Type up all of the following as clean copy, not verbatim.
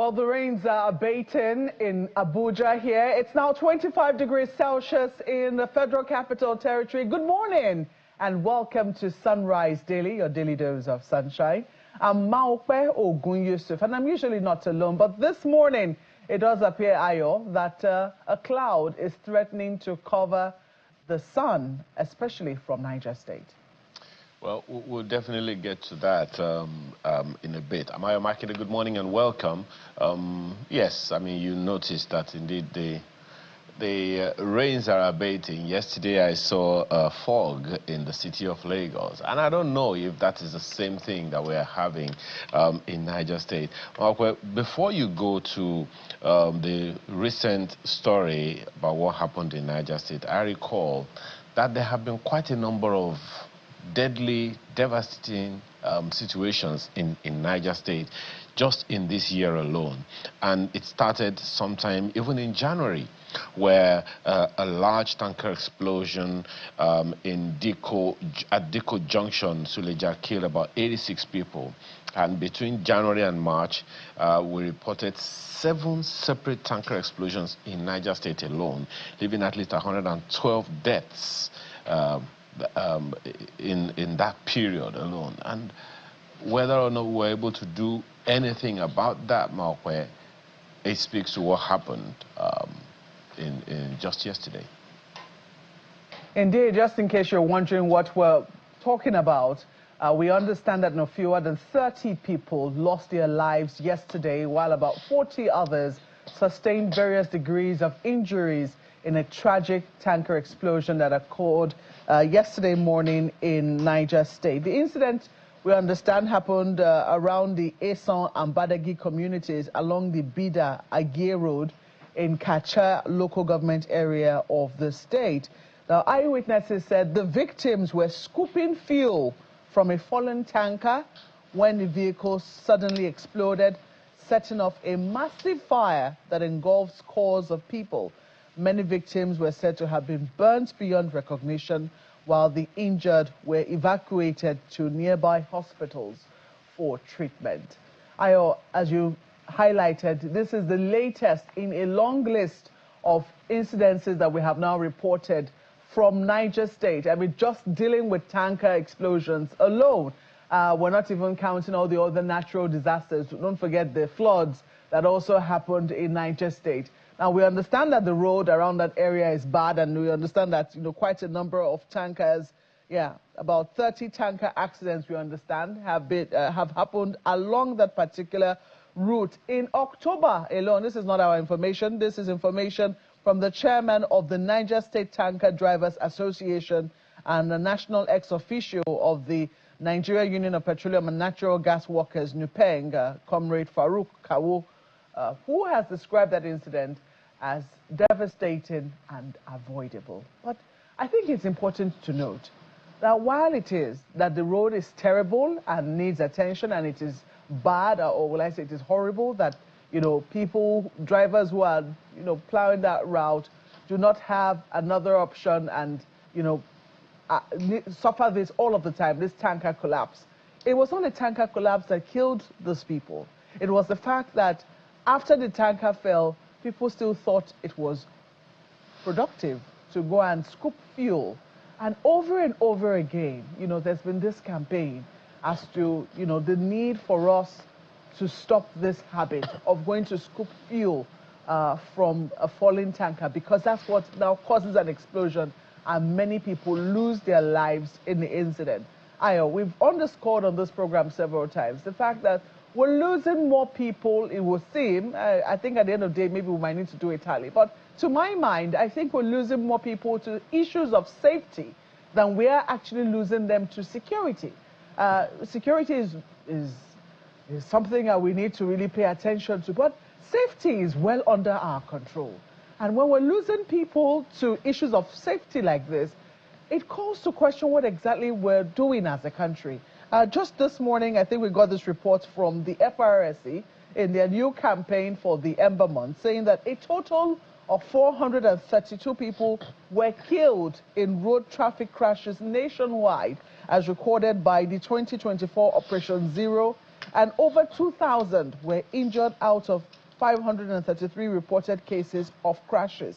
Well, the rains are abating in Abuja here. It's now 25 degrees Celsius in the Federal Capital Territory. Good morning and welcome to Sunrise Daily, your daily dose of sunshine. I'm Maokwe Ogun Yusuf, and I'm usually not alone, but this morning it does appear, Ayo, that a cloud is threatening to cover the sun, especially from Niger State. Well, we'll definitely get to that in a bit. Amayo Makinde, good morning and welcome. Yes, I mean, you noticed that indeed the rains are abating. Yesterday I saw a fog in the city of Lagos, and I don't know if that is the same thing that we are having in Niger State. Well, before you go to the recent story about what happened in Niger State, I recall that there have been quite a number of deadly, devastating situations in Niger State just in this year alone. And it started sometime even in January, where a large tanker explosion at Diko Junction, Suleja, killed about 86 people. And between January and March, we reported 7 separate tanker explosions in Niger State alone, leaving at least 112 deaths in that period alone. And whether or not we're able to do anything about that, Maokwe, it speaks to what happened in just yesterday. Indeed, just in case you're wondering what we're talking about, we understand that no fewer than 30 people lost their lives yesterday, while about 40 others sustained various degrees of injuries in a tragic tanker explosion that occurred yesterday morning in Niger State. The incident, we understand, happened around the Esan and Badagi communities along the Bida Agie Road in Kacha local government area of the state. Now, eyewitnesses said the victims were scooping fuel from a fallen tanker when the vehicle suddenly exploded, setting off a massive fire that engulfed scores of people. Many victims were said to have been burnt beyond recognition, while the injured were evacuated to nearby hospitals for treatment. Ayo, as you highlighted, this is the latest in a long list of incidences that we have now reported from Niger State. I mean, just dealing with tanker explosions alone. We're not even counting all the other natural disasters. Don't forget the floods that also happened in Niger State. Now, we understand that the road around that area is bad, and we understand that, quite a number of tankers, about 30 tanker accidents, we understand, have happened along that particular route. In October alone, this is not our information, this is information from the chairman of the Niger State Tanker Drivers Association and the national ex-officio of the Nigeria Union of Petroleum and Natural Gas Workers, NUPENG, Comrade Farouk Kawu, who has described that incident as devastating and avoidable. But I think it's important to note that while it is that the road is terrible and needs attention, and it is bad, or will I say it is horrible, that people, drivers who are plowing that route do not have another option and suffer this all of the time, this tanker collapse. It was not a tanker collapse that killed those people. It was the fact that after the tanker fell, people still thought it was productive to go and scoop fuel. And over again, there's been this campaign as to, the need for us to stop this habit of going to scoop fuel from a falling tanker, because that's what now causes an explosion and many people lose their lives in the incident. Ayo, we've underscored on this program several times the fact that we're losing more people, it would seem. I think at the end of the day, maybe we might need to do a tally. But to my mind, I think we're losing more people to issues of safety than we are actually losing them to security. Security is something that we need to really pay attention to. But safety is well under our control. And when we're losing people to issues of safety like this, it calls to question what exactly we're doing as a country. Just this morning, I think we got this report from the FRSC in their new campaign for the Ember Month, saying that a total of 432 people were killed in road traffic crashes nationwide, as recorded by the 2024 Operation Zero And over 2,000 were injured out of 533 reported cases of crashes.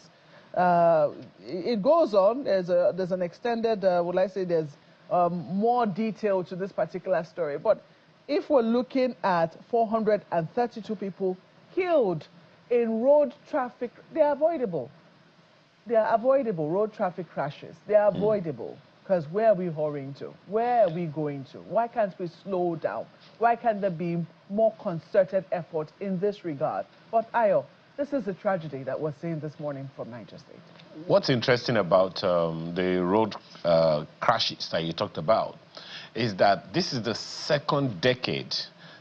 It goes on. There's an extended, there's more detail to this particular story. But if we're looking at 432 people killed in road traffic, they're avoidable. They are avoidable, road traffic crashes. They are avoidable. Because where are we hurrying to? Where are we going to? Why can't we slow down? Why can't there be more concerted effort in this regard? But Ayo, this is a tragedy that we're seeing this morning from Niger State. What's interesting about the road crashes that you talked about is that this is the second decade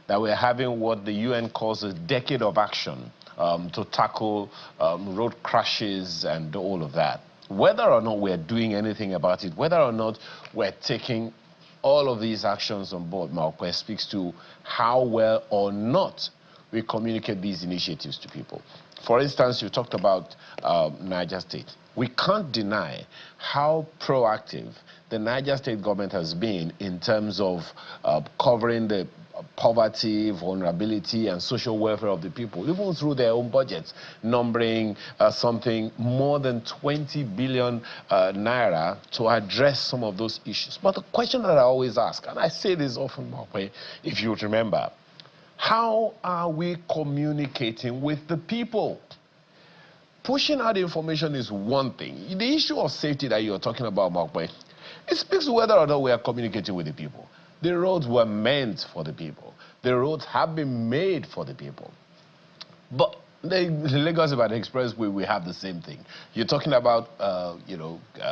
that we're having what the UN calls a decade of action to tackle road crashes and all of that. Whether or not we're doing anything about it, whether or not we're taking all of these actions on board, Malkwe speaks to how well or not we communicate these initiatives to people. For instance, you talked about Niger State. We can't deny how proactive the Niger State government has been in terms of covering the poverty, vulnerability, and social welfare of the people, even through their own budgets, numbering something more than 20 billion naira to address some of those issues. But the question that I always ask, and I say this often, Mokwe, if you remember, how are we communicating with the people? Pushing out information is one thing. The issue of safety that you're talking about, Mokwe, it speaks to whether or not we are communicating with the people. The roads were meant for the people. The roads have been made for the people. But the Lagos-Ibadan Expressway, we have the same thing. You're talking about,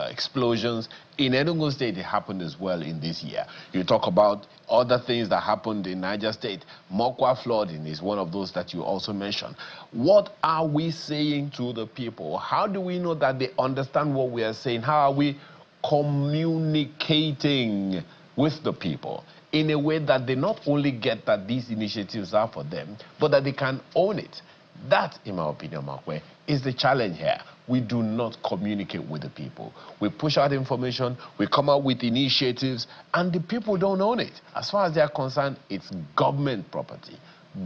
explosions. In Enugu State, it happened as well in this year. You talk about other things that happened in Niger State. Mokwa flooding is one of those that you also mentioned. What are we saying to the people? How do we know that they understand what we are saying? How are we communicating with the people in a way that they not only get that these initiatives are for them, but that they can own it? That, in my opinion, Makwe, is the challenge here. We do not communicate with the people. We push out information, we come out with initiatives, and the people don't own it. As far as they are concerned, it's government property,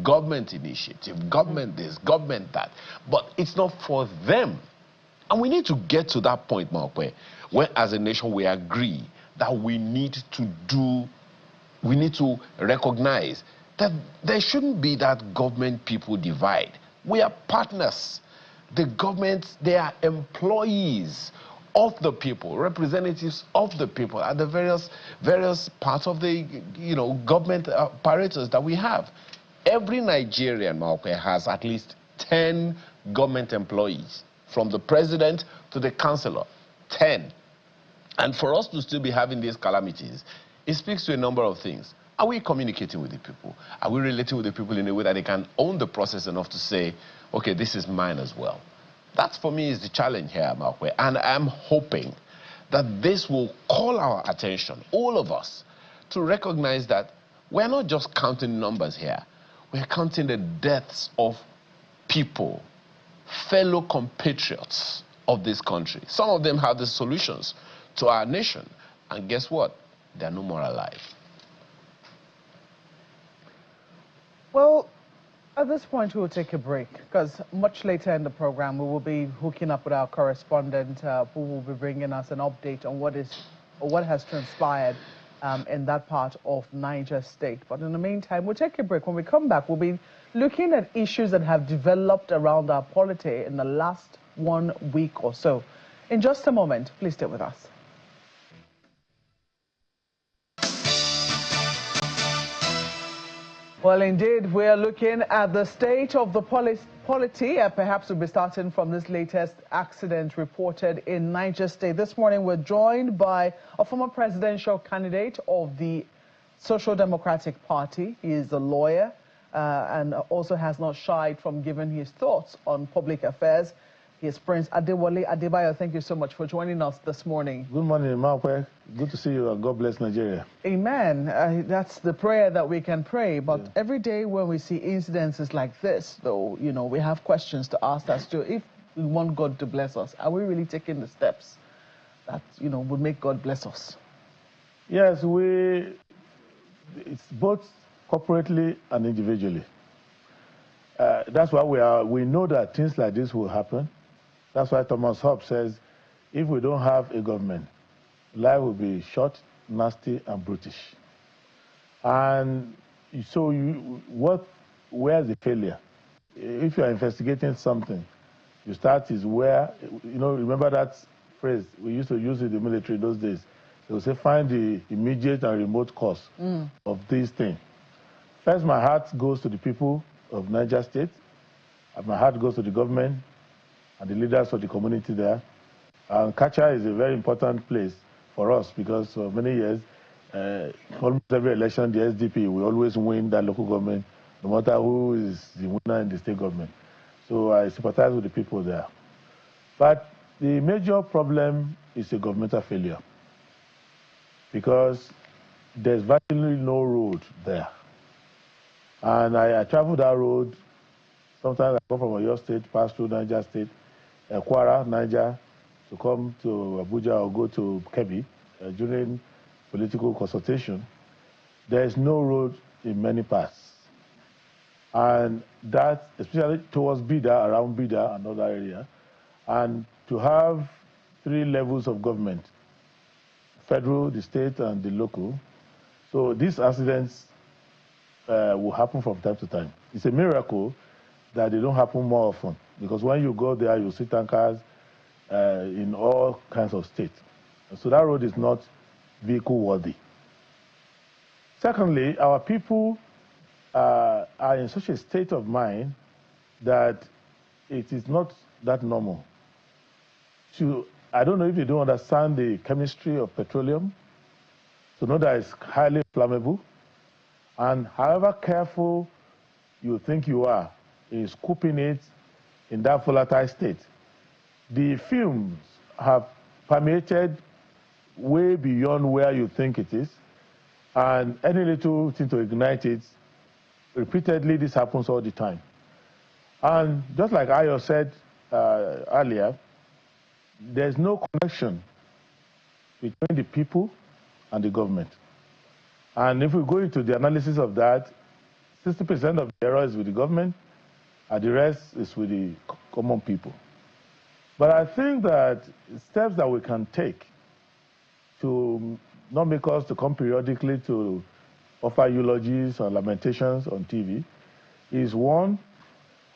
government initiative, government this, government that. But it's not for them. And we need to get to that point, Makwe, where as a nation we agree that we need to recognize that there shouldn't be that government-people divide. We are partners. The government, they are employees of the people, representatives of the people at the various parts of the government apparatus that we have. Every Nigerian, Malcolm, has at least 10 government employees, from the president to the councillor, 10. And for us to still be having these calamities, it speaks to a number of things. Are we communicating with the people? Are we relating with the people in a way that they can own the process enough to say, okay, this is mine as well? That, for me, is the challenge here, Malkwe. And I'm hoping that this will call our attention, all of us, to recognize that we're not just counting numbers here. We're counting the deaths of people, fellow compatriots of this country. Some of them have the solutions to our nation. And guess what? They're no more alive. Well, at this point, we will take a break, because much later in the program, we will be hooking up with our correspondent who will be bringing us an update on what has transpired in that part of Niger State. But in the meantime, we'll take a break. When we come back, we'll be looking at issues that have developed around our polity in the last 1 week or so. In just a moment, please stay with us. Well, indeed, we are looking at the state of the polity. Perhaps we'll be starting from this latest accident reported in Niger State. This morning, we're joined by a former presidential candidate of the Social Democratic Party. He is a lawyer and also has not shied from giving his thoughts on public affairs. He is Prince Adewale Adebayo. Thank you so much for joining us this morning. Good morning, Malkwe. Good to see you, and God bless Nigeria. Amen. That's the prayer that we can pray. But every day when we see incidences like this, though, we have questions to ask as to if we want God to bless us, are we really taking the steps that, would make God bless us? Yes, it's both corporately and individually. That's why we know that things like this will happen. That's why Thomas Hobbes says, if we don't have a government, life will be short, nasty, and brutish. And so where's the failure? If you are investigating something, you start is where, remember that phrase, we used to use it in the military those days. They would say, find the immediate and remote cause of this thing. First, my heart goes to the people of Niger State, and my heart goes to the government and the leaders of the community there. And Kacha is a very important place for us because for many years, almost every election, the SDP will always win that local government, no matter who is the winner in the state government. So I sympathize with the people there. But the major problem is a governmental failure because there's virtually no road there. And I travel that road. Sometimes I come from Oyo State, pass through Niger State, Kwara, Niger, to come to Abuja or go to Kebbi during political consultation. There is no road in many parts. And that, especially towards Bida, around Bida and other area, and to have 3 levels of government, federal, the state, and the local. So these accidents will happen from time to time. It's a miracle that they don't happen more often, because when you go there, you see tankers in all kinds of states. So that road is not vehicle worthy. Secondly, our people are in such a state of mind that it is not that normal. I don't know if you don't understand the chemistry of petroleum, to know that it's highly flammable, and however careful you think you are in scooping it in that volatile state, the fumes have permeated way beyond where you think it is, and any little thing to ignite it, repeatedly this happens all the time. And just like Ayo said earlier, there's no connection between the people and the government. And if we go into the analysis of that, 60% of the error is with the government, and the rest is with the common people. But I think that steps that we can take to not make us to come periodically to offer eulogies or lamentations on TV is, one,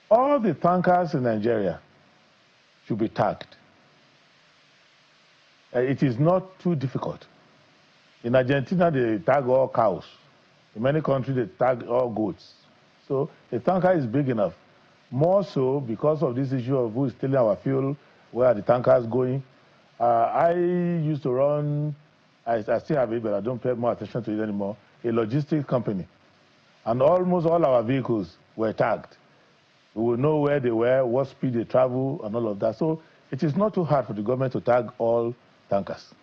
all the tankers in Nigeria should be tagged. It is not too difficult. In Argentina, they tag all cows. In many countries, they tag all goats. So a tanker is big enough. More so because of this issue of who is stealing our fuel, where are the tankers going. I used to run, I still have it, but I don't pay more attention to it anymore, a logistics company. And almost all our vehicles were tagged. We will know where they were, what speed they travel, and all of that. So it is not too hard for the government to tag all tankers.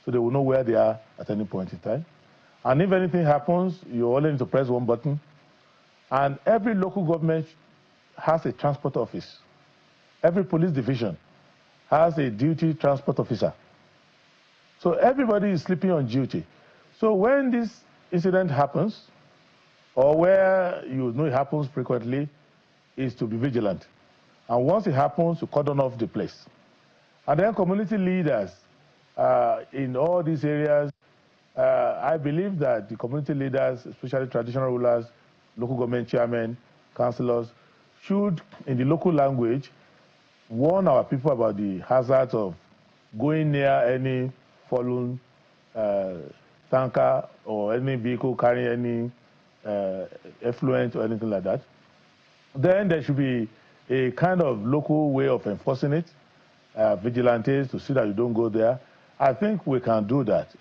So they will know where they are at any point in time. And if anything happens, you only need to press one button. And every local government has a transport office. Every police division has a duty transport officer. So everybody is sleeping on duty. So when this incident happens, or where you know it happens frequently, is to be vigilant. And once it happens, to cordon off the place. And then community leaders in all these areas, I believe that the community leaders, especially traditional rulers, local government chairmen, councillors, should, in the local language, warn our people about the hazards of going near any fallen tanker or any vehicle carrying any effluent or anything like that. Then there should be a kind of local way of enforcing it, vigilantes to see that you don't go there. I think we can do that.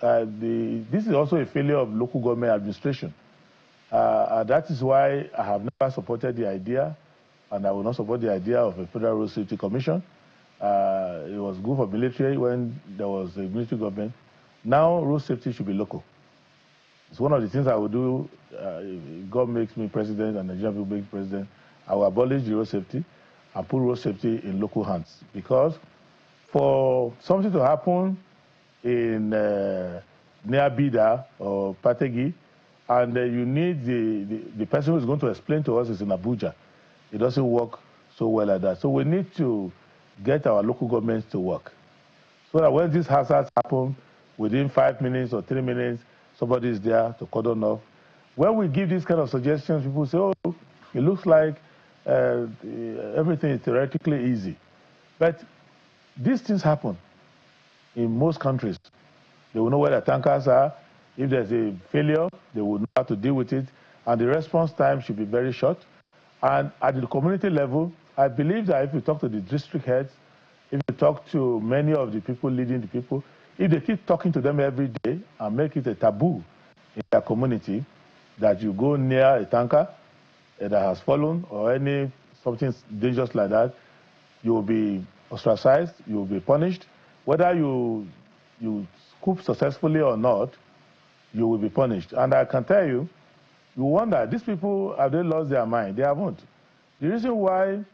This is also a failure of local government administration. That is why I have never supported the idea, and I will not support the idea of a Federal Road Safety Commission. It was good for military when there was a military government. Now, road safety should be local. It's one of the things I will do if God makes me president and Nigeria will make president. I will abolish the road safety and put road safety in local hands. Because for something to happen in near Bida or Pategi, and you need the person who's going to explain to us is in Abuja. It doesn't work so well like that. So we need to get our local governments to work, so that when these hazards happen, within 5 minutes or 3 minutes, somebody is there to cordon off. When we give these kind of suggestions, people say, oh, it looks like everything is theoretically easy. But these things happen in most countries. They will know where the tankers are. If there's a failure, they will know how to deal with it. And the response time should be very short. And at the community level, I believe that if you talk to the district heads, if you talk to many of the people leading the people, if they keep talking to them every day and make it a taboo in their community that you go near a tanker that has fallen or something dangerous like that, you will be ostracized, you will be punished. Whether you scoop successfully or not, you will be punished. And I can tell you, you wonder, these people, have they lost their mind? They haven't. The reason why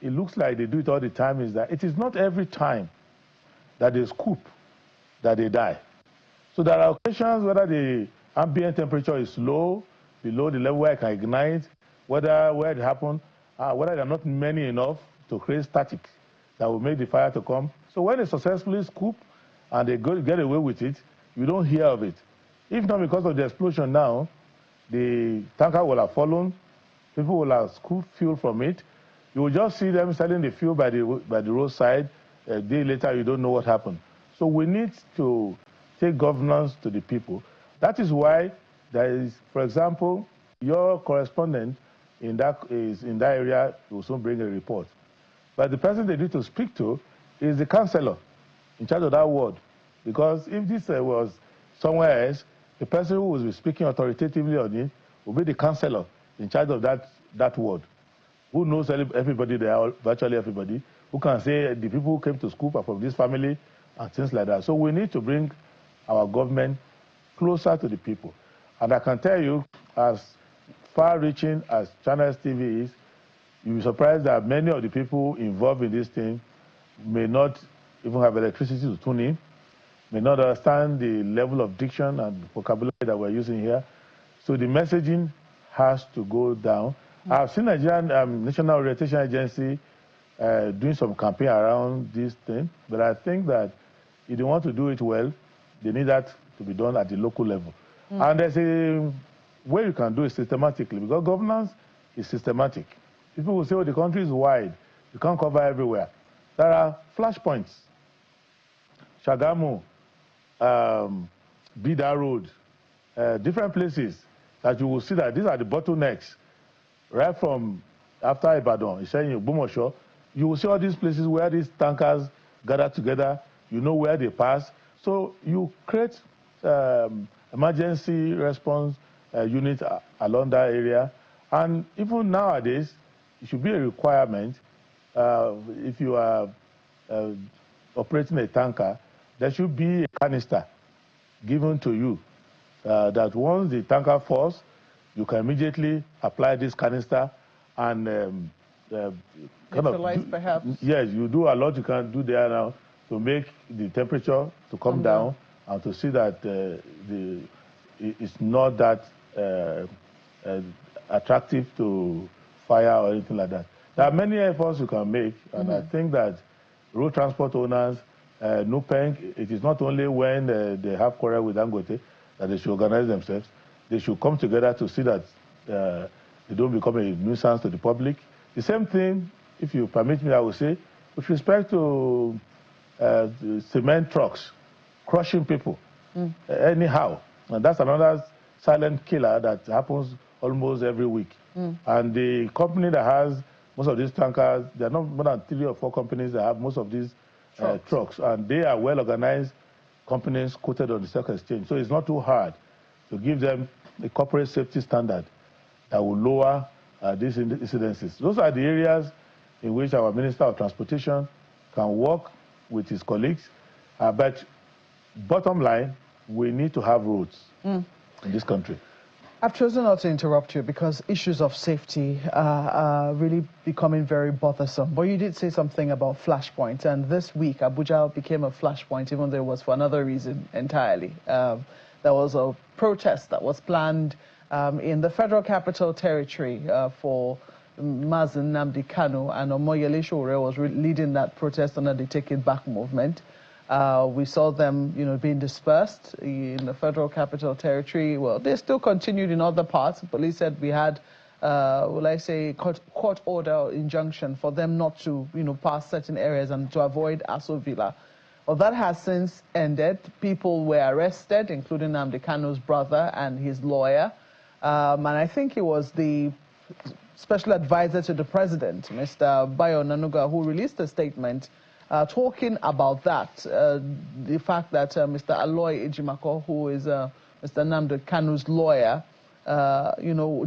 it looks like they do it all the time is that it is not every time that they scoop that they die. So there are occasions whether the ambient temperature is low, below the level where it can ignite, where it happened, whether there are not many enough to create static that will make the fire to come. So when they successfully scoop and they get away with it, you don't hear of it. If not because of the explosion now, the tanker will have fallen, people will have scooped fuel from it. You will just see them selling the fuel by the roadside. A day later, you don't know what happened. So we need to take governance to the people. That is why there is, for example, your correspondent in that area will soon bring a report. But the person they need to speak to is the councillor in charge of that ward. Because if this was somewhere else, the person who will be speaking authoritatively on it will be the councillor in charge of that ward, who knows everybody there, virtually everybody, who can say the people who came to school are from this family and things like that. So we need to bring our government closer to the people. And I can tell you, as far-reaching as Channels TV is, you'll be surprised that many of the people involved in this thing may not even have electricity to tune in, may not understand the level of diction and vocabulary that we're using here. So the messaging has to go down. I've seen Nigerian National Orientation Agency doing some campaign around this thing, but I think that if they want to do it well, they need that to be done at the local level. And there's a way you can do it systematically, because governance is systematic. People will say, oh, the country is wide, you can't cover everywhere. There are flashpoints. Shagamu, Bida Road, different places that you will see that these are the bottlenecks. Right from after Ibadan, Ishenyi, Bomosho, you will see all these places where these tankers gather together, you know where they pass. So you create emergency response units along that area. And even nowadays, it should be a requirement, if you are operating a tanker, there should be a canister given to you that once the tanker falls, you can immediately apply this canister and perhaps. Yes, you do a lot you can do there now to make the temperature to come down and to see that it's not that attractive to fire or anything like that. There are many efforts you can make, and I think that road transport owners, NUPENG, it is not only when they have quarrel with Dangote that they should organize themselves. They should come together to see that they don't become a nuisance to the public. The same thing, if you permit me, I will say, with respect to cement trucks crushing people anyhow. And that's another silent killer that happens almost every week. And the company that has most of these tankers, there are not more than 3 or 4 companies that have most of these trucks. And they are well-organized companies quoted on the stock exchange. So it's not too hard to give them a corporate safety standard that will lower these incidences. Those are the areas in which our Minister of Transportation can work with his colleagues. But bottom line, we need to have roads in this country. I've chosen not to interrupt you because issues of safety are really becoming very bothersome. But you did say something about flashpoints, and this week Abuja became a flashpoint, even though it was for another reason entirely. there was a protest that was planned in the Federal Capital Territory for Nnamdi Kanu, and Omoyele Sowore was leading that protest under the Take It Back movement. We saw them, being dispersed in the Federal Capital Territory. Well, they still continued in other parts. Police said we had, court order injunction for them not to, pass certain areas and to avoid Aso Villa. Well, that has since ended. People were arrested, including Nnamdi Kanu's brother and his lawyer. And I think it was the special advisor to the president, Mr. Bayo Nanuga, who released a statement talking about that, the fact that Mr. Aloy Ejimako, who is Mr. Nnamdi Kanu's lawyer,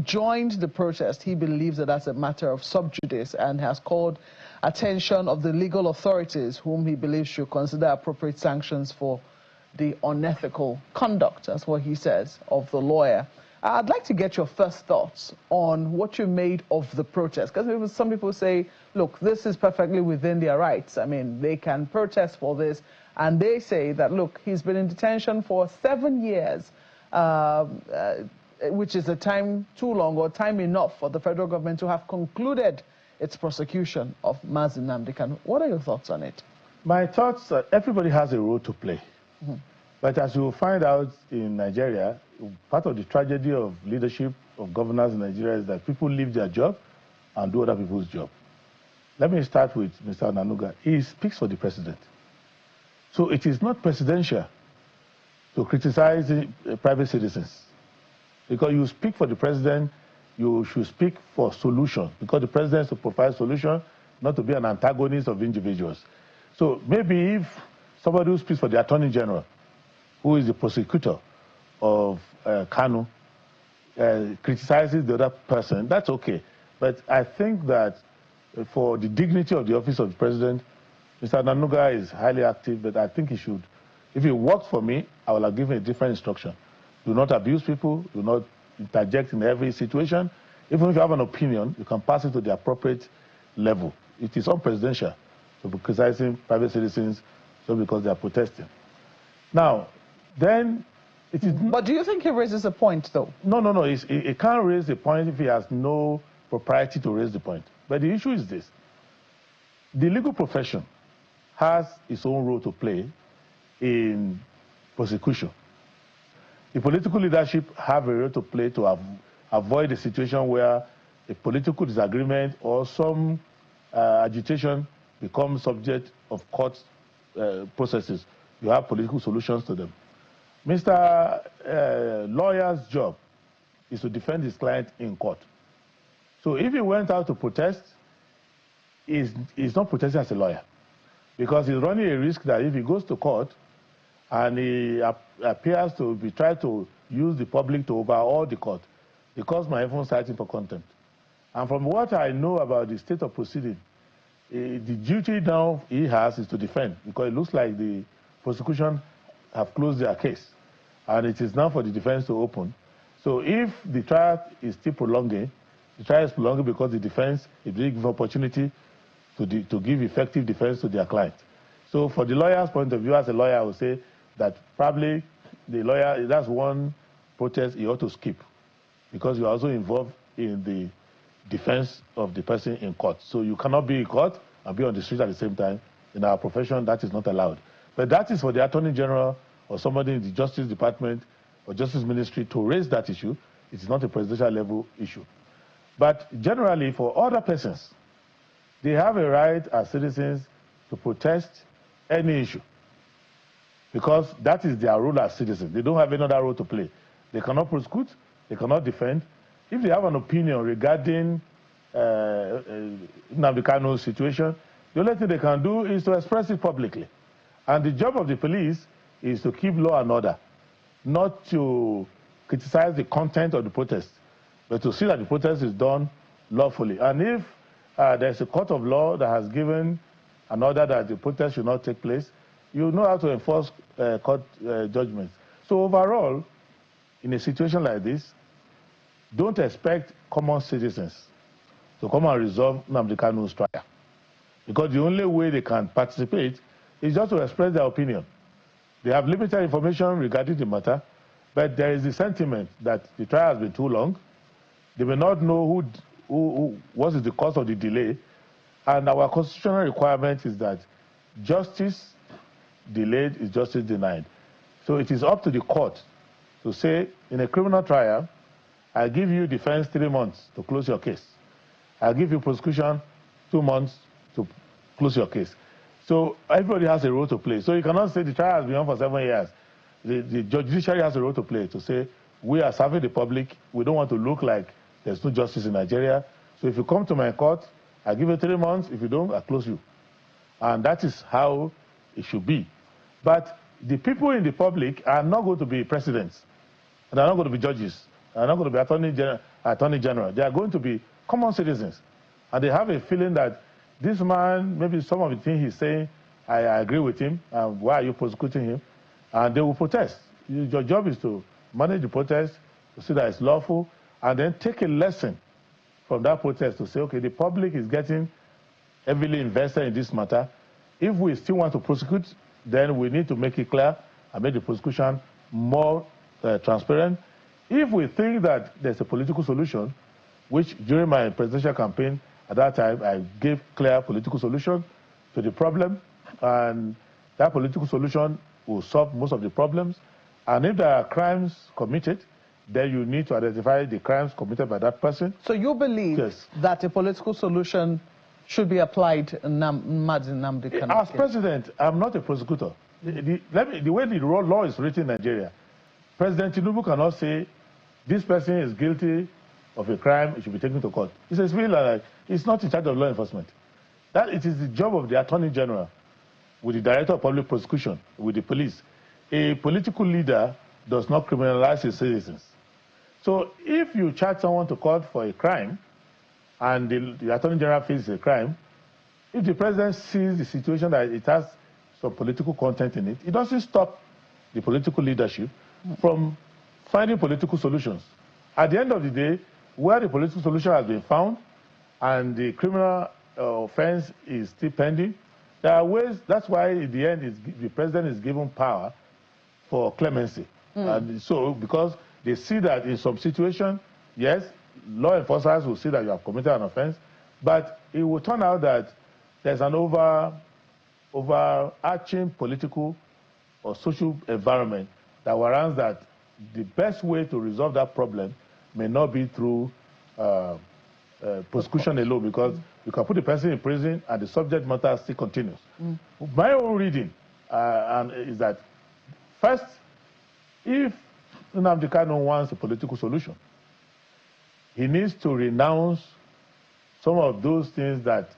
joined the protest. He believes that that's a matter of sub judice and has called attention of the legal authorities, whom he believes should consider appropriate sanctions for the unethical conduct, that's what he says, of the lawyer. I'd like to get your first thoughts on what you made of the protest, because some people say, look, this is perfectly within their rights. I mean, they can protest for this, and they say that, look, he's been in detention for 7 years, which is a time too long or time enough for the federal government to have concluded its prosecution of Nnamdi Kanu. What are your thoughts on it? My thoughts are everybody has a role to play. Mm-hmm. But as you will find out in Nigeria, part of the tragedy of leadership, of governance in Nigeria is that people leave their job and do other people's job. Let me start with Mr. Nanuga. He speaks for the president. So it is not presidential to criticize private citizens. Because you speak for the president, you should speak for solution. Because the president is to provide solution, not to be an antagonist of individuals. So maybe if somebody who speaks for the Attorney General, who is the prosecutor of Kanu, criticizes the other person, that's okay. But I think that for the dignity of the office of the president, Mr. Nanuga is highly active, but I think he should. If it works for me, I will have given a different instruction. Do not abuse people, do not interject in every situation. Even if you have an opinion, you can pass it to the appropriate level. It is unpresidential to be criticizing private citizens just because they are protesting. Now, then it is... But do you think he raises a point, though? No. He can't raise the point if he has no propriety to raise the point. But the issue is this. The legal profession has its own role to play in prosecution. The political leadership have a role to play to avoid a situation where a political disagreement or some agitation becomes subject of court processes. You have political solutions to them. Mr. Lawyer's job is to defend his client in court. So if he went out to protest, he's not protesting as a lawyer, because he's running a risk that if he goes to court and he appears to be trying to use the public to overhaul the court might even cite him for contempt. And from what I know about the state of proceeding, the duty now he has is to defend, because it looks like the prosecution have closed their case, and it is now for the defense to open. So if the trial is still prolonging, the trial is prolonging because the defense is being given opportunity to give effective defense to their client. So for the lawyer's point of view, as a lawyer, I would say that probably the lawyer, that's one protest he ought to skip, because you are also involved in the defense of the person in court. So you cannot be in court and be on the street at the same time. In our profession, that is not allowed. But that is for the Attorney General or somebody in the Justice Department or Justice Ministry to raise that issue. It is not a presidential level issue. But generally, for other persons, they have a right as citizens to protest any issue, because that is their role as citizens. They don't have any other role to play. They cannot prosecute, they cannot defend. If they have an opinion regarding Nnamdi Kanu's situation, the only thing they can do is to express it publicly. And the job of the police is to keep law and order, not to criticize the content of the protest, but to see that the protest is done lawfully. And if there's a court of law that has given an order that the protest should not take place, you know how to enforce court judgments. So overall, in a situation like this, don't expect common citizens to come and resolve Nnamdi Kanu's trial, because the only way they can participate is just to express their opinion. They have limited information regarding the matter. But there is the sentiment that the trial has been too long. They may not know what is the cause of the delay. And our constitutional requirement is that justice delayed is justice denied. So it is up to the court to say, in a criminal trial, I give you defense 3 months to close your case. I give you prosecution 2 months to close your case. So everybody has a role to play. So you cannot say the trial has been on for 7 years. The judiciary has a role to play to say, we are serving the public. We don't want to look like there's no justice in Nigeria. So if you come to my court, I give you 3 months. If you don't, I close you. And that is how it should be. But the people in the public are not going to be presidents. And they're not going to be judges. They're not going to be attorney general. They are going to be common citizens. And they have a feeling that this man, maybe some of the things he's saying, I agree with him. Why are you prosecuting him? And they will protest. Your job is to manage the protest, to see that it's lawful, and then take a lesson from that protest to say, okay, the public is getting heavily invested in this matter. If we still want to prosecute, then we need to make it clear and make the prosecution more transparent. If we think that there's a political solution, which during my presidential campaign at that time, I gave clear political solution to the problem, and that political solution will solve most of the problems. And if there are crimes committed, then you need to identify the crimes committed by that person. So you believe that a political solution should be applied in Nnamdi Kanu? As president, I'm not a prosecutor. The way the law is written in Nigeria, President Tinubu cannot say this person is guilty of a crime, it should be taken to court. He says, he's not in charge of law enforcement. That it is the job of the Attorney General, with the Director of Public Prosecution, with the police. A political leader does not criminalize his citizens. So if you charge someone to court for a crime, and the Attorney General feels a crime, if the President sees the situation that it has some political content in it, it doesn't stop the political leadership from finding political solutions. At the end of the day, where the political solution has been found and the criminal offense is still pending, there are ways. That's why in the end the President is given power for clemency. And so because they see that in some situation, yes, law enforcers will see that you have committed an offense, but it will turn out that there's an overarching political or social environment that warrants that the best way to resolve that problem may not be through prosecution alone, because you can put the person in prison and the subject matter still continues. My own reading is that, first, if Nnamdi Kanu wants a political solution, he needs to renounce some of those things that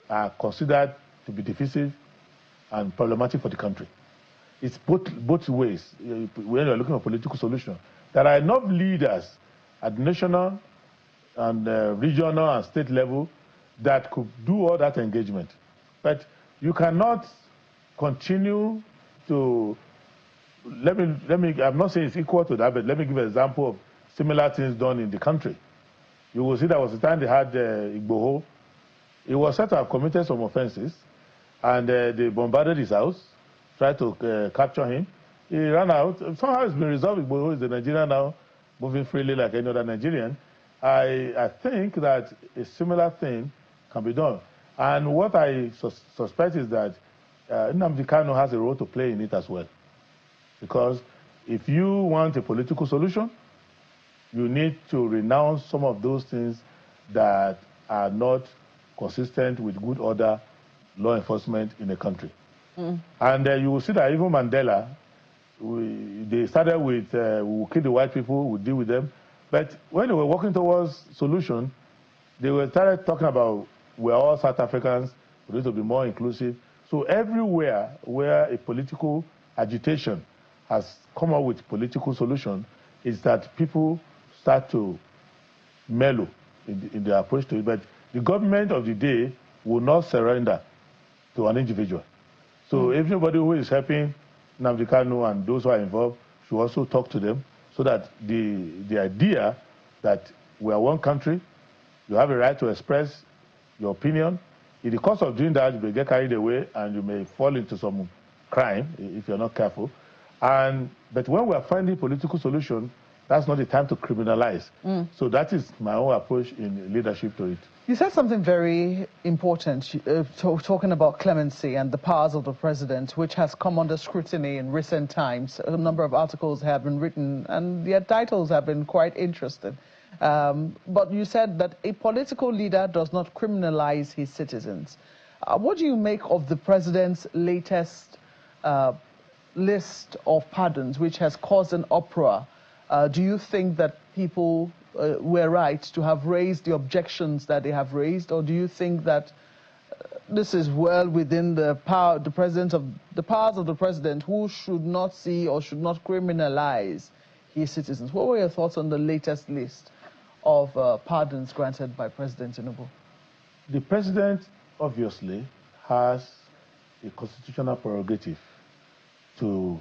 are considered to be divisive and problematic for the country. It's both ways. When you're looking for a political solution, there are enough leaders at national and regional and state level that could do all that engagement. But you cannot continue to, I'm not saying it's equal to that, but let me give an example of similar things done in the country. You will see there was a time they had Igboho. He was said to have committed some offenses, and they bombarded his house, tried to capture him. He ran out. Somehow it's been resolved. Igboho is a Nigerian now, moving freely like any other Nigerian. I think that a similar thing can be done. And what I suspect is that Nnamdi Kanu has a role to play in it as well. Because if you want a political solution, you need to renounce some of those things that are not consistent with good order law enforcement in the country. And you will see that even Mandela, they started with, we will kill the white people, we'll deal with them. But when they were working towards solution, they were started talking about, we're all South Africans, we need to be more inclusive. So everywhere where a political agitation has come up with political solution, is that people start to mellow in their approach to it. But the government of the day will not surrender to an individual. So everybody who is helping Nnamdi Kanu and those who are involved should also talk to them, so that the idea that we are one country, you have a right to express your opinion. In the course of doing that, you may get carried away and you may fall into some crime if you're not careful. But when we are finding political solution, that's not the time to criminalize. So that is my own approach in leadership to it. You said something very important, talking about clemency and the powers of the president, which has come under scrutiny in recent times. A number of articles have been written, and their titles have been quite interesting. But you said that a political leader does not criminalize his citizens. What do you make of the president's latest list of pardons, which has caused an uproar? Do you think that people were right to have raised the objections that they have raised, or do you think that this is well within the powers of the president, who should not see or should not criminalize his citizens? What were your thoughts on the latest list of pardons granted by President Tinubu? The president obviously has a constitutional prerogative to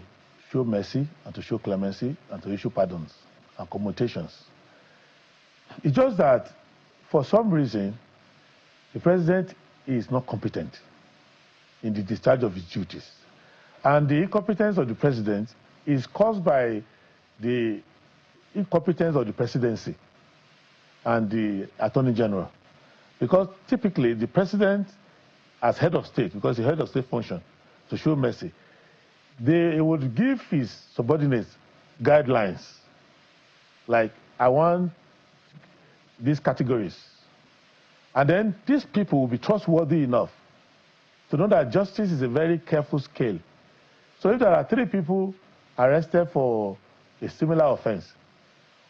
show mercy and to show clemency and to issue pardons and commutations. It's just that for some reason the president is not competent in the discharge of his duties. And the incompetence of the president is caused by the incompetence of the presidency and the Attorney General. Because typically the president, as head of state, because the head of state function to show mercy, they would give his subordinates guidelines, like, I want these categories. And then these people will be trustworthy enough to know that justice is a very careful scale. So if there are 3 people arrested for a similar offense,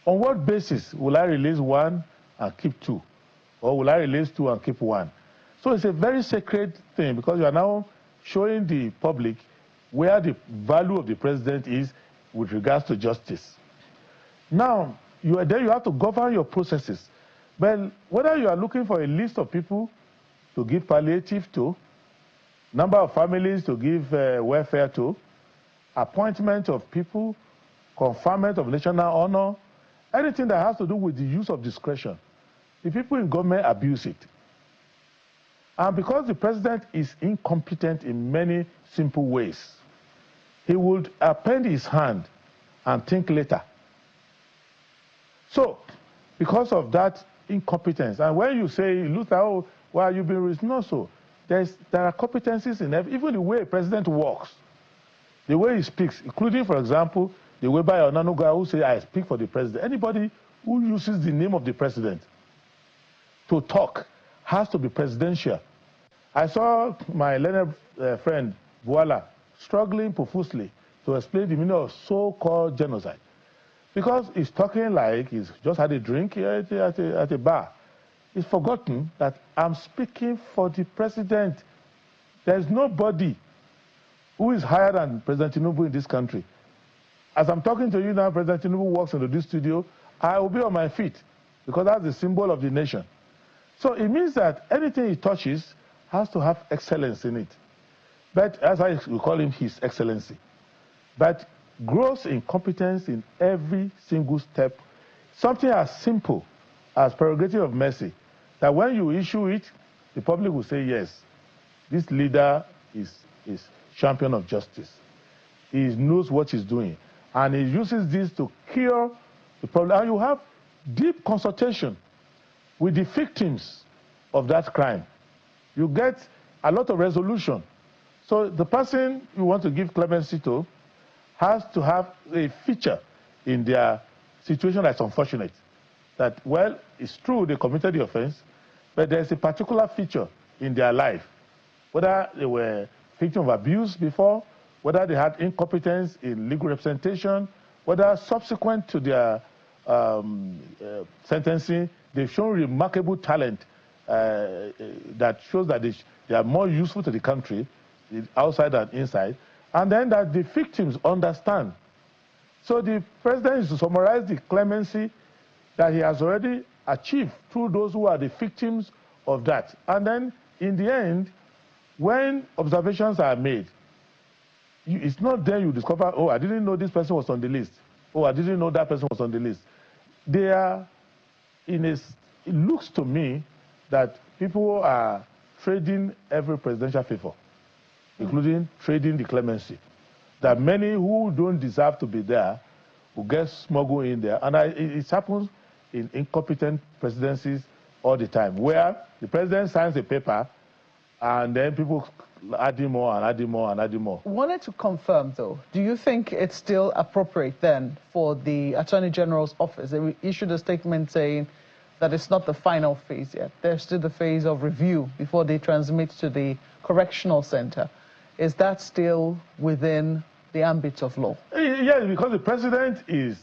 on what basis will I release 1 and keep 2? Or will I release 2 and keep 1? So it's a very sacred thing, because you are now showing the public where the value of the president is with regards to justice. Now, you have to govern your processes. Well, whether you are looking for a list of people to give palliative to, number of families to give welfare to, appointment of people, conferment of national honor, anything that has to do with the use of discretion, the people in government abuse it. And because the president is incompetent in many simple ways, he would append his hand and think later. So, because of that incompetence, and when you say, look, oh, why are you being released? No, so there are competencies in even the way a president walks, the way he speaks, including, for example, the way by Onanuga who say, I speak for the president. Anybody who uses the name of the president to talk has to be presidential. I saw my learned friend, Voila, struggling profusely to explain the meaning of so-called genocide. Because he's talking like he's just had a drink at a bar. He's forgotten that I'm speaking for the president. There's nobody who is higher than President Tinubu in this country. As I'm talking to you now, President Tinubu walks into this studio, I will be on my feet, because that's the symbol of the nation. So it means that anything he touches has to have excellence in it. But as I will call him, His Excellency. But gross incompetence in every single step, something as simple as prerogative of mercy, that when you issue it, the public will say, yes, this leader is champion of justice. He knows what he's doing. And he uses this to cure the problem. And you have deep consultation with the victims of that crime. You get a lot of resolution. So the person you want to give clemency to has to have a feature in their situation that's unfortunate. That, well, it's true they committed the offense, but there's a particular feature in their life, whether they were victim of abuse before, whether they had incompetence in legal representation, whether subsequent to their sentencing, they've shown remarkable talent that shows that they are more useful to the country, outside and inside, and then that the victims understand. So the president is to summarize the clemency that he has already achieved through those who are the victims of that. And then, in the end, when observations are made, it's not then you discover, oh, I didn't know this person was on the list. Oh, I didn't know that person was on the list. They are, it looks to me that people are trading every presidential favor, including trading the clemency. that many who don't deserve to be there will get smuggled in there. And it happens in incompetent presidencies all the time, where the president signs a paper and then people adding more and adding more and adding more. Wanted to confirm, though, do you think it's still appropriate then for the Attorney General's office? They issued a statement saying that it's not the final phase yet. There's still the phase of review before they transmit to the correctional center. Is that still within the ambit of law? Yes, because the president is,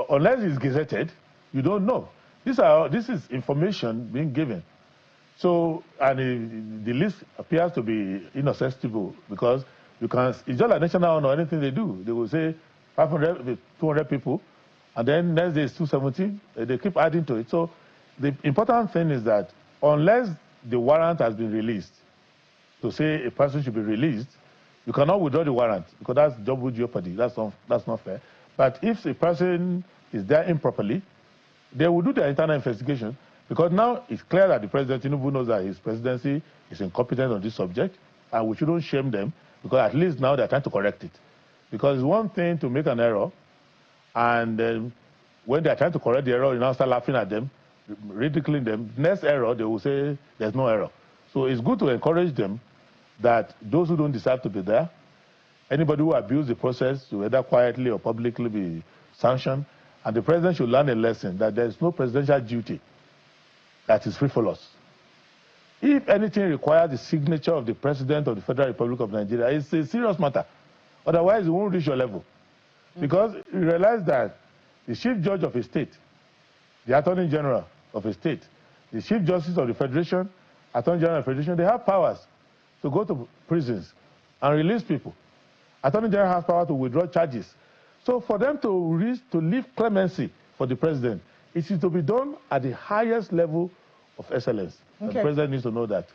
unless he's gazetted, you don't know. This is information being given. So, and the list appears to be inaccessible because it's just like national honor, anything they do. They will say 500, 200 people, and then next day is 270. They keep adding to it. So the important thing is that unless the warrant has been released to say a person should be released, you cannot withdraw the warrant because that's double jeopardy. That's not fair. But if a person is there improperly, they will do their internal investigation. Because now it's clear that the president Tinubu knows that his presidency is incompetent on this subject, and we shouldn't shame them, because at least now they're trying to correct it. Because it's one thing to make an error, and when they're trying to correct the error, you now start laughing at them, ridiculing them. Next error, they will say there's no error. So it's good to encourage them that those who don't deserve to be there, anybody who abuses the process, to either quietly or publicly be sanctioned, and the president should learn a lesson that there's no presidential duty that is frivolous. If anything requires the signature of the President of the Federal Republic of Nigeria, it's a serious matter. Otherwise, it won't reach your level. Because you realize that the Chief Judge of a state, the Attorney General of a state, the Chief Justice of the Federation, Attorney General of the Federation, they have powers to go to prisons and release people. Attorney General has power to withdraw charges. So for them to leave clemency for the President, it is to be done at the highest level of excellence. Okay. The president needs to know that.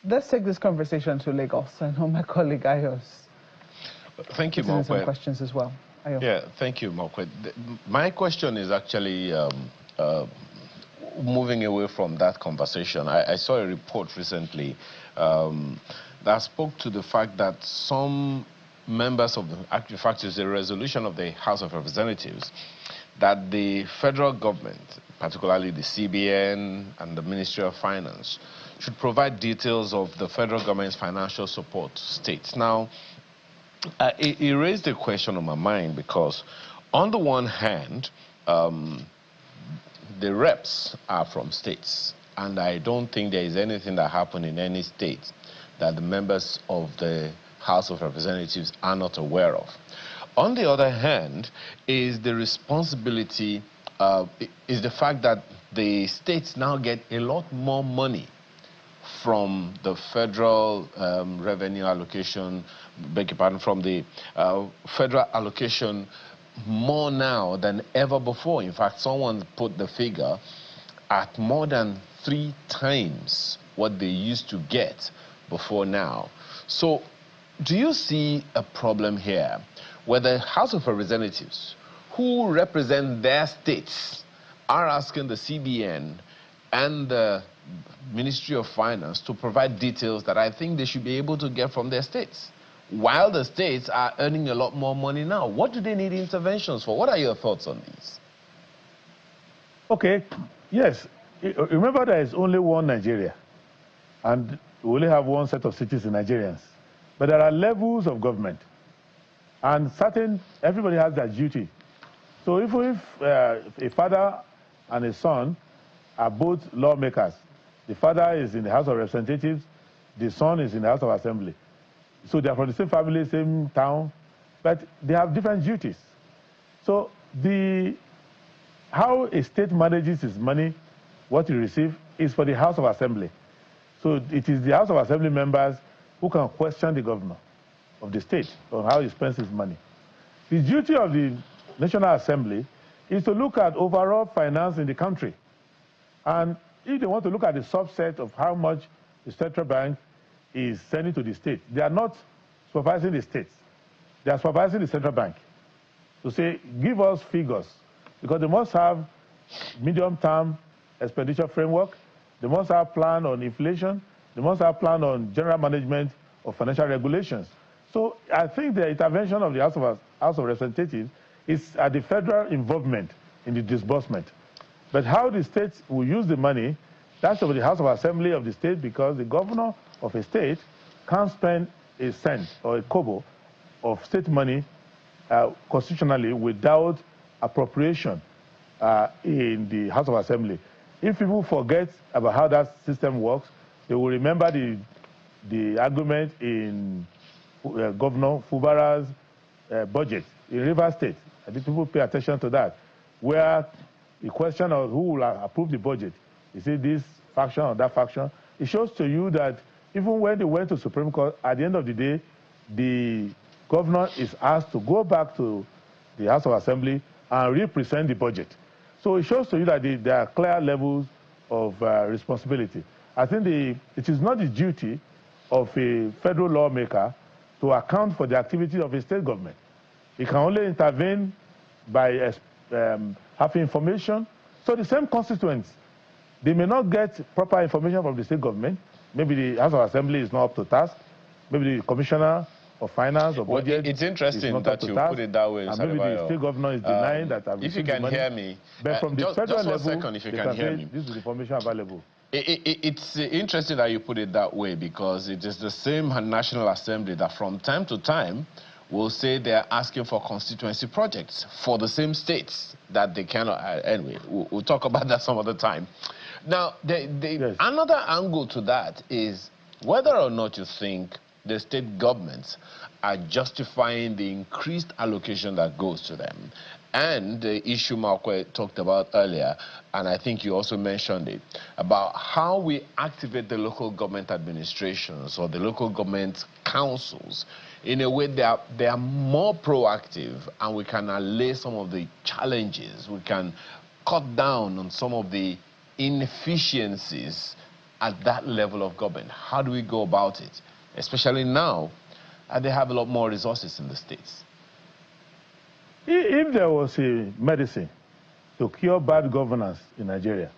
Let's take this conversation to Lagos. I know my colleague Ayos. Thank you, Mokwe. Some questions as well. Ayos. Yeah, thank you, Mokwe. My question is actually moving away from that conversation. I saw a report recently that spoke to the fact that some members of the, in fact, it's a resolution of the House of Representatives, that the federal government, particularly the CBN and the Ministry of Finance, should provide details of the federal government's financial support to states. Now, it raised a question on my mind because, on the one hand, the reps are from states, and I don't think there is anything that happened in any state that the members of the House of Representatives are not aware of. On the other hand, is the responsibility, is the fact that the states now get a lot more money from the federal revenue allocation, beg your pardon, from the federal allocation more now than ever before. In fact, someone put the figure at more than 3 times what they used to get before now. So, do you see a problem here where the House of Representatives, who represent their states, are asking the CBN and the Ministry of Finance to provide details that I think they should be able to get from their states, while the states are earning a lot more money now? What do they need interventions for? What are your thoughts on these? Okay, yes. Remember, there is only one Nigeria, and we only have one set of cities in Nigerians. But there are levels of government, and everybody has their duty. So if a father and a son are both lawmakers, the father is in the House of Representatives, the son is in the House of Assembly. So they are from the same family, same town, but they have different duties. So how a state manages its money, what you receive, is for the House of Assembly. So it is the House of Assembly members who can question the governor of the state on how he spends his money. The duty of the National Assembly is to look at overall finance in the country. And if they want to look at the subset of how much the central bank is sending to the state, they are not supervising the states. They are supervising the central bank to say, give us figures, because they must have medium-term expenditure framework, they must have plan on inflation, they must have plan on general management of financial regulations. So I think the intervention of the House of Representatives is at the federal involvement in the disbursement. But how the states will use the money, that's over the House of Assembly of the state, because the governor of a state can't spend a cent or a kobo of state money constitutionally without appropriation in the House of Assembly. If people forget about how that system works, they will remember the argument in Governor Fubara's budget in Rivers State. I think people pay attention to that, where the question of who will approve the budget, is it this faction or that faction? It shows to you that even when they went to Supreme Court, at the end of the day, the governor is asked to go back to the House of Assembly and represent the budget. So it shows to you that there are clear levels of responsibility. I think it is not the duty of a federal lawmaker to account for the activity of a state government. It can only intervene by having information. So the same constituents, they may not get proper information from the state government. Maybe the House of Assembly is not up to task. Maybe the Commissioner of Finance or Budget. It's interesting that you put it that way. And maybe the state governor is denying that I've if you can hear me, but from the federal level, second, if you can hear me. This is information available. It's interesting that you put it that way, because it is the same National Assembly that from time to time will say they're asking for constituency projects for the same states that they cannot. Anyway, we'll talk about that some other time. Now, Yes. Another angle to that is whether or not you think the state governments are justifying the increased allocation that goes to them. And the issue Markwe talked about earlier, and I think you also mentioned it, about how we activate the local government administrations or the local government councils in a way that they are more proactive, and we can allay some of the challenges. We can cut down on some of the inefficiencies at that level of government. How do we go about it? Especially now, they have a lot more resources in the states. If there was a medicine to cure bad governance in Nigeria,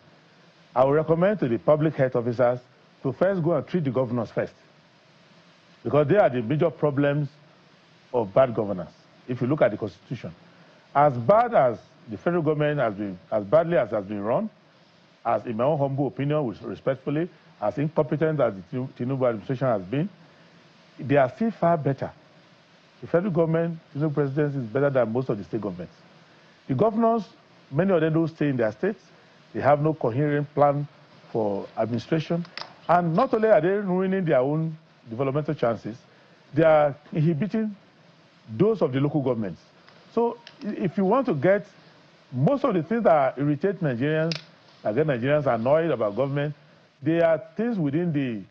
I would recommend to the public health officers to first go and treat the governors first, because they are the major problems of bad governance. If you look at the Constitution, as bad as the federal government has been, as badly as has been run, as in my own humble opinion, respectfully, as incompetent as the Tinubu administration has been, they are still far better. The federal government, Tinubu presidency, is better than most of the state governments. The governors, many of them don't stay in their states. They have no coherent plan for administration. And not only are they ruining their own developmental chances, they are inhibiting those of the local governments. So if you want to get most of the things that irritate Nigerians, that get Nigerians annoyed about government, they are things within the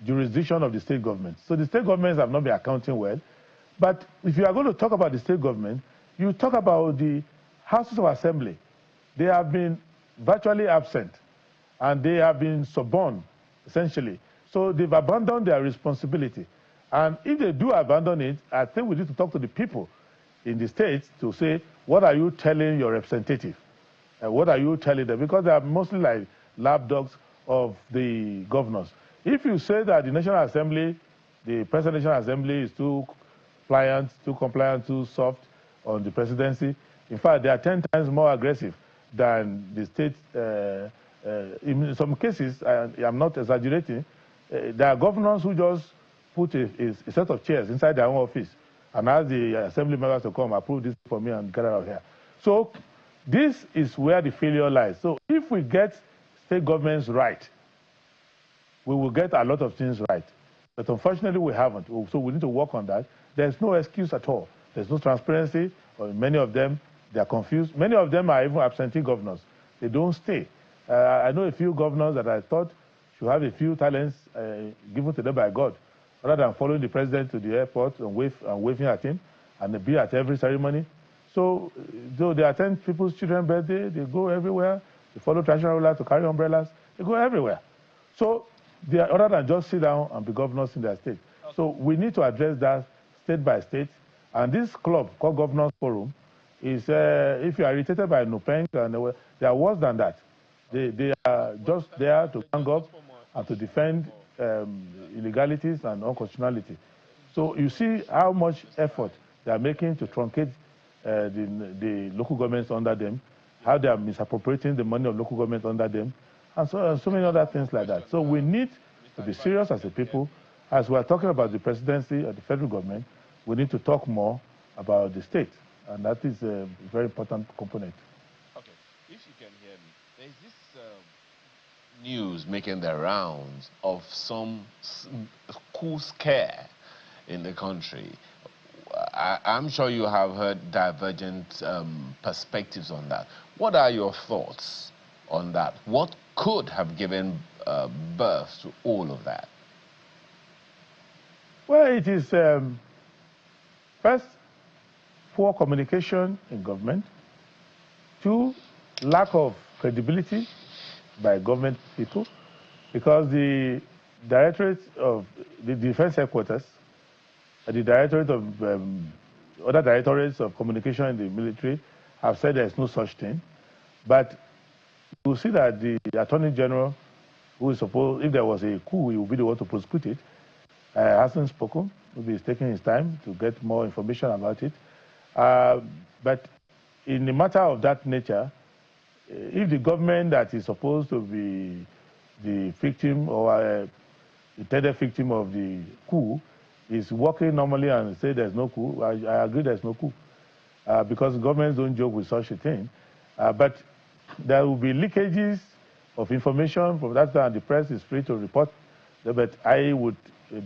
jurisdiction of the state government. So the state governments have not been accounting well. But if you are going to talk about the state government, you talk about the houses of assembly. They have been virtually absent, and they have been suborned, essentially. So they've abandoned their responsibility. And if they do abandon it, I think we need to talk to the people in the states to say, what are you telling your representative? What are you telling them? Because they are mostly like lapdogs of the governors. If you say that the National Assembly, the Presidential Assembly is too pliant, too compliant, too soft on the presidency, in fact, they are 10 times more aggressive than the state. In some cases, I'm not exaggerating, there are governors who just put a set of chairs inside their own office and ask the assembly members to come approve this for me and get out of here. So this is where the failure lies. So if we get state governments right, we will get a lot of things right. But unfortunately, we haven't. So we need to work on that. There's no excuse at all. There's no transparency. Or many of them, they are confused. Many of them are even absentee governors. They don't stay. I know a few governors that I thought should have a few talents given to them by God, rather than following the president to the airport and waving at him and be at every ceremony. So though they attend people's children's birthday, they go everywhere. They follow traditional rulers to carry umbrellas. They go everywhere. So they are, rather than just sit down and be governors in their state. Okay. So we need to address that state by state. And this club called Governors Forum is, if you are irritated by Nupeng, and they are worse than that. They are just there to gang up and to defend illegalities and unconstitutionality. So you see how much effort they are making to truncate the local governments under them, how they are misappropriating the money of local governments under them, and so many other things like that. So we need to be serious as a people. As we are talking about the presidency or the federal government, we need to talk more about the state, and that is a very important component. Okay, if you can hear me, there's this news making the rounds of some coup scare in the country. I'm sure you have heard divergent perspectives on that. What are your thoughts on that? What could have given birth to all of that? Well, it is first, poor communication in government. Two, lack of credibility by government people, because the Directorate of the Defense Headquarters, the Directorate of other directorates of communication in the military have said there is no such thing. But you see that the Attorney General, who is supposed, if there was a coup, he would be the one to prosecute it, hasn't spoken. Maybe he's taking his time to get more information about it. But in a matter of that nature, if the government that is supposed to be the victim or intended victim of the coup is working normally and say there's no coup, I agree there's no coup, because governments don't joke with such a thing. But there will be leakages of information from that time. The press is free to report. But I would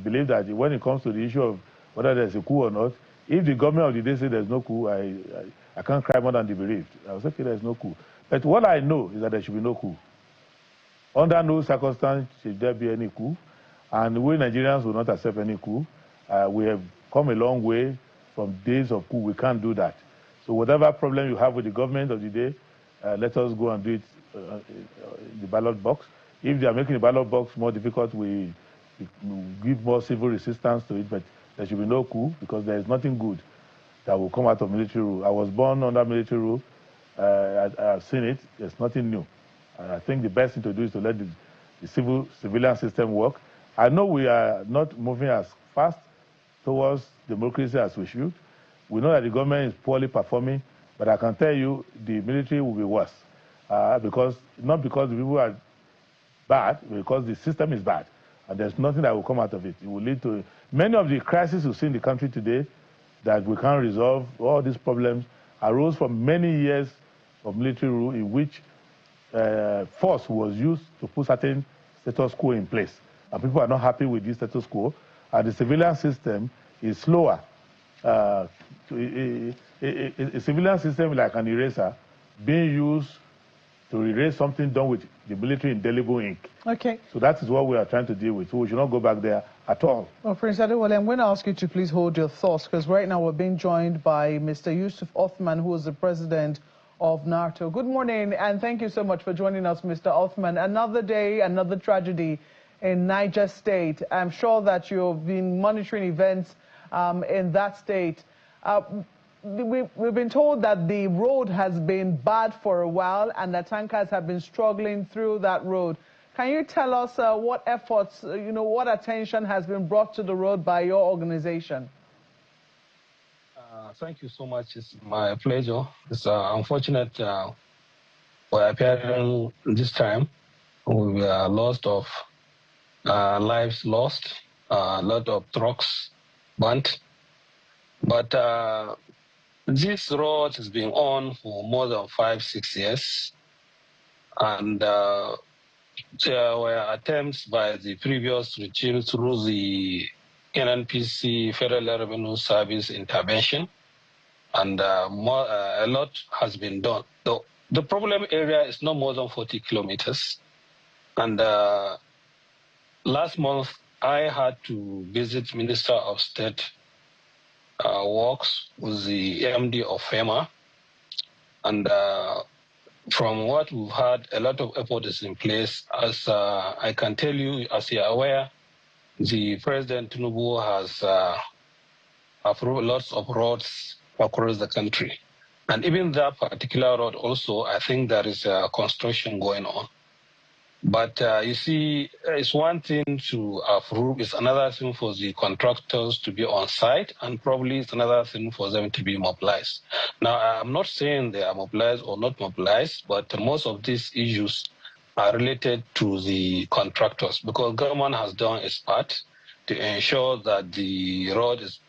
believe that when it comes to the issue of whether there's a coup or not, if the government of the day say there's no coup, I can't cry more than the bereaved. I will say, okay, there's no coup. But what I know is that there should be no coup. Under no circumstance should there be any coup. And we Nigerians will not accept any coup. We have come a long way from days of coup. We can't do that. So whatever problem you have with the government of the day, let us go and do it in the ballot box. If they are making the ballot box more difficult, we give more civil resistance to it, but there should be no coup, because there is nothing good that will come out of military rule. I was born under military rule. I've seen it. There's nothing new. And I think the best thing to do is to let the civilian system work. I know we are not moving as fast towards democracy as we should. We know that the government is poorly performing, but I can tell you the military will be worse. Not because the people are bad, because the system is bad. And there's nothing that will come out of it. It will lead to many of the crises you see in the country today that we can't resolve. All these problems arose from many years of military rule in which force was used to put certain status quo in place. And people are not happy with this status quo. And the civilian system is slower. A civilian system like an eraser being used to erase something done with the military indelible ink. Okay. So that is what we are trying to deal with. So we should not go back there at all. Well, Prince Adewale, I'm going to ask you to please hold your thoughts, because right now we're being joined by Mr. Yusuf Othman, who is the president of NATO. Good morning, and thank you so much for joining us, Mr. Othman. Another day, another tragedy in Niger State. I'm sure that you've been monitoring events in that state. We've been told that the road has been bad for a while and the tankers have been struggling through that road. Can you tell us what efforts, what attention has been brought to the road by your organization? Thank you so much. It's my pleasure. It's unfortunate we're appearing this time. We are lost of lives lost, a lot of trucks burnt. But this road has been on for more than 5-6 years. And there were attempts by the previous regime through the NNPC, Federal Revenue Service intervention. And a lot has been done. The problem area is no more than 40 kilometers. And last month, I had to visit Minister of State Works with the MD of FEMA. And from what we've heard, a lot of effort is in place. As I can tell you, as you're aware, the President Tinubu has approved lots of roads across the country. And even that particular road also, I think there is a construction going on. But you see, it's one thing to approve, it's another thing for the contractors to be on site, and probably it's another thing for them to be mobilized. Now, I'm not saying they are mobilized or not mobilized, but most of these issues are related to the contractors, because government has done its part to ensure that the road is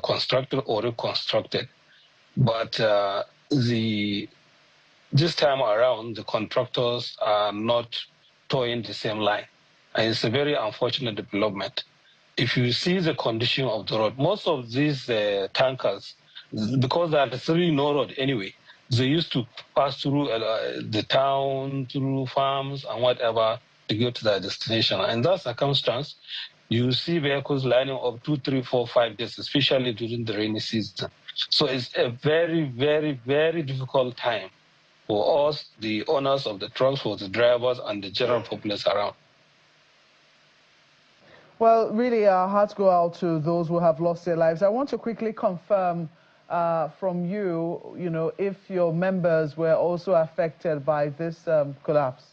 constructed or reconstructed. But this time around, the contractors are not towing the same line. And it's a very unfortunate development. If you see the condition of the road, most of these tankers, because there's really no road anyway, they used to pass through the town, through farms and whatever to go to their destination. And in that circumstance, you see vehicles lining up 2, 3, 4, 5 days, especially during the rainy season. So it's a very, very, very difficult time for us, the owners of the trucks, for the drivers, and the general populace around. Well, really, our hearts go out to those who have lost their lives. I want to quickly confirm from you, if your members were also affected by this collapse.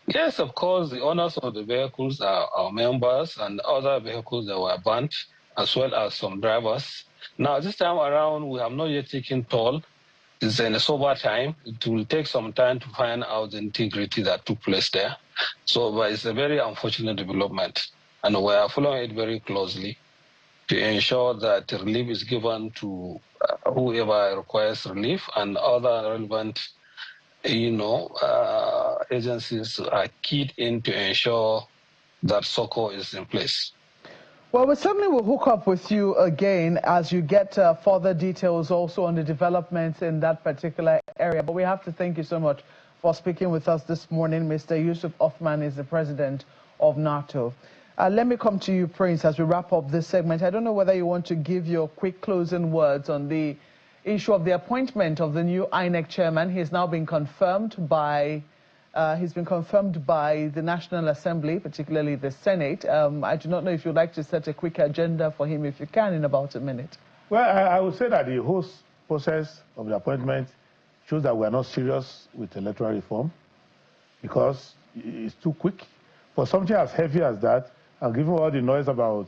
Yes, of course, the owners of the vehicles are our members, and other vehicles that were burnt, as well as some drivers. Now, this time around, we have not yet taken toll. It's in a sober time. It will take some time to find out the integrity that took place there. But it's a very unfortunate development, and we are following it very closely to ensure that relief is given to whoever requires relief, and other relevant, agencies are keyed in to ensure that succor is in place. Well, we certainly will hook up with you again as you get further details also on the developments in that particular area. But we have to thank you so much for speaking with us this morning. Mr. Yusuf Othman is the president of NATO. Let me come to you, Prince, as we wrap up this segment. I don't know whether you want to give your quick closing words on the issue of the appointment of the new INEC chairman. He's now been confirmed by the National Assembly, particularly the Senate. I do not know if you'd like to set a quick agenda for him, if you can, in about a minute. Well, I would say that the whole process of the appointment shows that we are not serious with electoral reform, because it's too quick. For something as heavy as that, and given all the noise about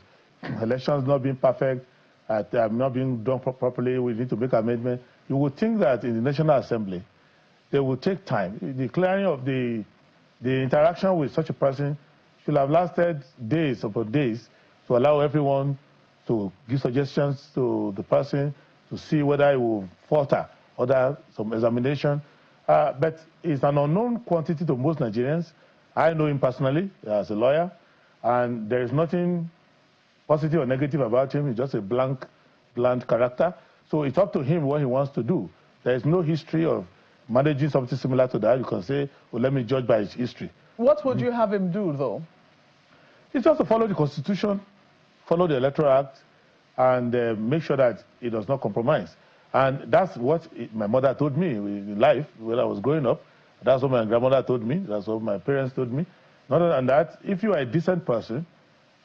elections not being perfect, not being done properly, we need to make amendments, you would think that in the National Assembly, they will take time. The clearing of the interaction with such a person should have lasted days upon days to allow everyone to give suggestions to the person to see whether it will falter or some examination. But it's an unknown quantity to most Nigerians. I know him personally as a lawyer, and there is nothing positive or negative about him. He's just a bland character. So it's up to him what he wants to do. There is no history of managing something similar to that. You can say, well, let me judge by his history. What would you have him do, though? It's just to follow the Constitution, follow the Electoral Act, and make sure that it does not compromise. And that's what my mother told me in life when I was growing up. That's what my grandmother told me. That's what my parents told me. Not other than that, if you are a decent person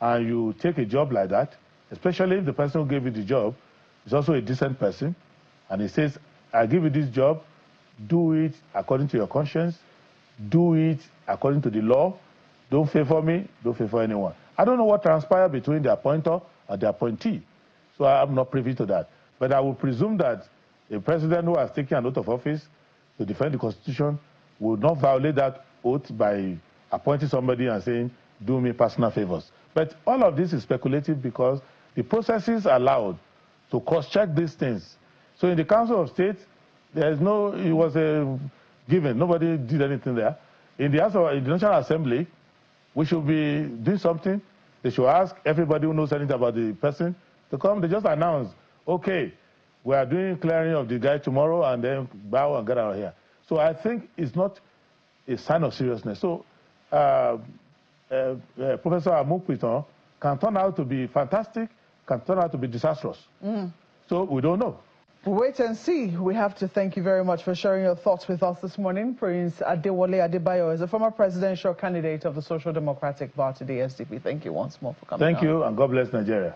and you take a job like that, especially if the person who gave you the job is also a decent person, and he says, I give you this job, do it according to your conscience, do it according to the law, don't favor me, don't favor anyone. I don't know what transpired between the appointer and the appointee, so I'm not privy to that. But I would presume that a president who has taken an oath of office to defend the Constitution would not violate that oath by appointing somebody and saying, do me personal favors. But all of this is speculative because the processes are allowed to cross-check these things. So in the Council of State, it was a given. Nobody did anything there. In the National Assembly, we should be doing something. They should ask everybody who knows anything about the person to come. They just announce, okay, we are doing clearing of the guy tomorrow, and then bow and get out of here. So I think it's not a sign of seriousness. So Professor Amukpiton can turn out to be fantastic, can turn out to be disastrous. So we don't know. We'll wait and see. We have to thank you very much for sharing your thoughts with us this morning. Prince Adewale Adebayo is a former presidential candidate of the Social Democratic Party, the SDP. Thank you once more for coming. Thank you, and God bless Nigeria.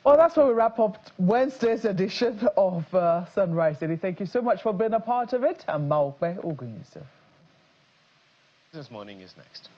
Well, that's where we wrap up Wednesday's edition of Sunrise City. Thank you so much for being a part of it. I'm Maokbe Ogunyusuf. This morning is next.